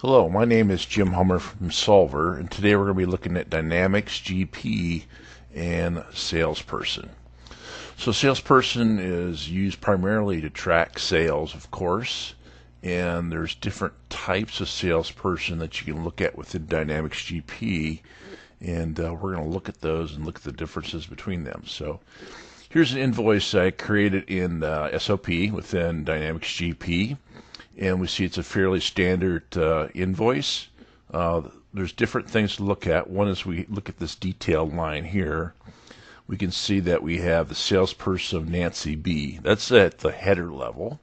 Hello, my name is Jim Hummer from Solver, and today we're going to be looking at Dynamics GP and Salesperson. So Salesperson is used primarily to track sales, of course, and there's different types of Salesperson that you can look at within Dynamics GP, and we're going to look at those and look at the differences between them. So here's an invoice I created in SOP within Dynamics GP. And we see it's a fairly standard invoice. There's different things to look at. One is we look at this detailed line here. We can see that we have the salesperson of Nancy B. That's at the header level.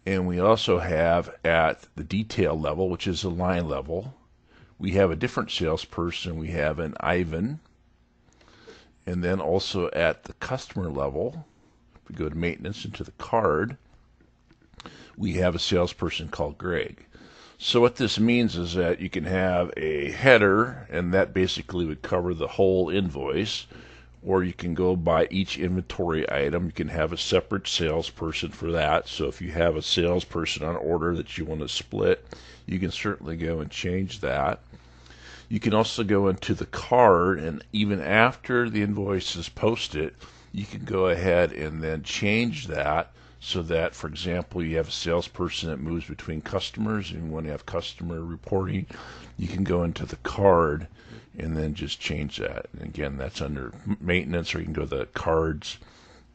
And we also have at the detail level, which is the line level, we have a different salesperson. We have an Ivan. And then also at the customer level, if we go to maintenance into the card, we have a salesperson called Greg. So what this means is that you can have a header, and that basically would cover the whole invoice, or you can go by each inventory item. You can have a separate salesperson for that. So if you have a salesperson on order that you want to split, you can certainly go and change that. You can also go into the card, and even after the invoice is posted, you can go ahead and then change that so that, for example, you have a salesperson that moves between customers and you want to have customer reporting. You can go into the card and then just change that. And again, that's under maintenance, or you can go to the cards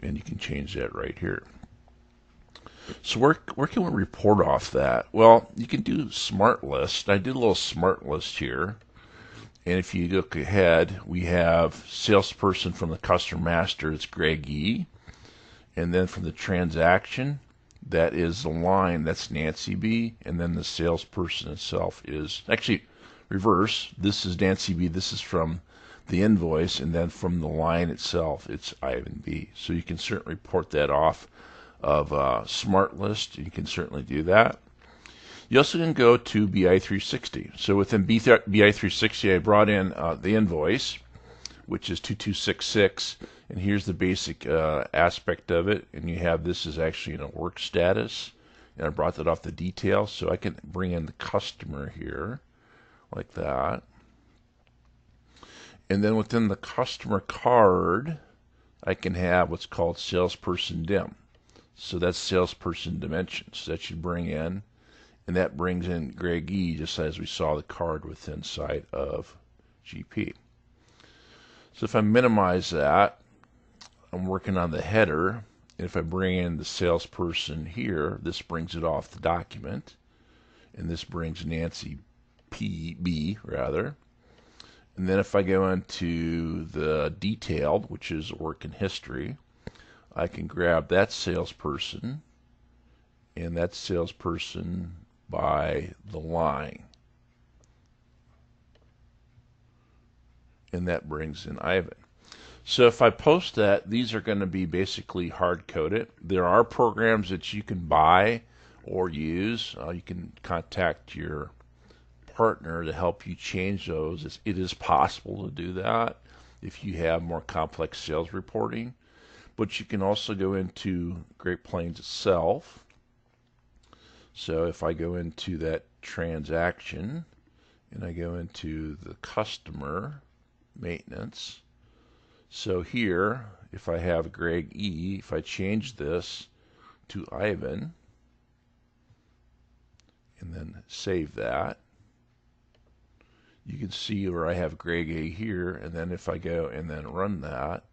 and you can change that right here. So where can we report off that? Well, you can do smart list. I did a little smart list here. And if you look ahead, we have salesperson from the customer master, it's Greg E. And then from the transaction, that is the line, that's Nancy B. And then the salesperson itself is actually reverse. This is Nancy B. This is from the invoice. And then from the line itself, it's Ivan B. So you can certainly report that off of Smart List. You can certainly do that. You also can go to BI360. So within BI360, I brought in the invoice, which is 2266, and here's the basic aspect of it. And you have this is actually in a work status, and I brought that off the detail, so I can bring in the customer here like that. And then within the customer card, I can have what's called salesperson dim. So that's salesperson dimensions that you bring in, and that brings in Greg E, just as we saw the card within inside of GP. So if I minimize that, I'm working on the header, and if I bring in the salesperson here, this brings it off the document, and this brings Nancy B rather. And then if I go into the detailed, which is work in history, I can grab that salesperson, and that salesperson by the line. And that brings in Ivan. So if I post that, these are going to be basically hard-coded. There are programs that you can buy or use. You can contact your partner to help you change those. It is possible to do that if you have more complex sales reporting. But you can also go into Great Plains itself. So if I go into that transaction and I go into the customer maintenance, so here if I have Greg E, if I change this to Ivan and then save that, you can see where I have Greg A here, and then if I go and then run that,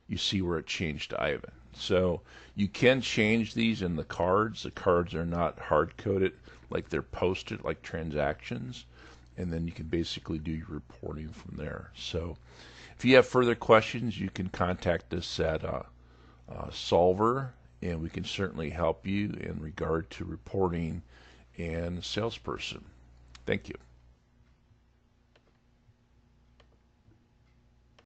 you see where it changed to Ivan. So you can change these in the cards. The cards are not hard-coded like they're posted like transactions, and then you can basically do your reporting from there. So if you have further questions, you can contact us at Solver, and we can certainly help you in regard to reporting and Salesperson. Thank you.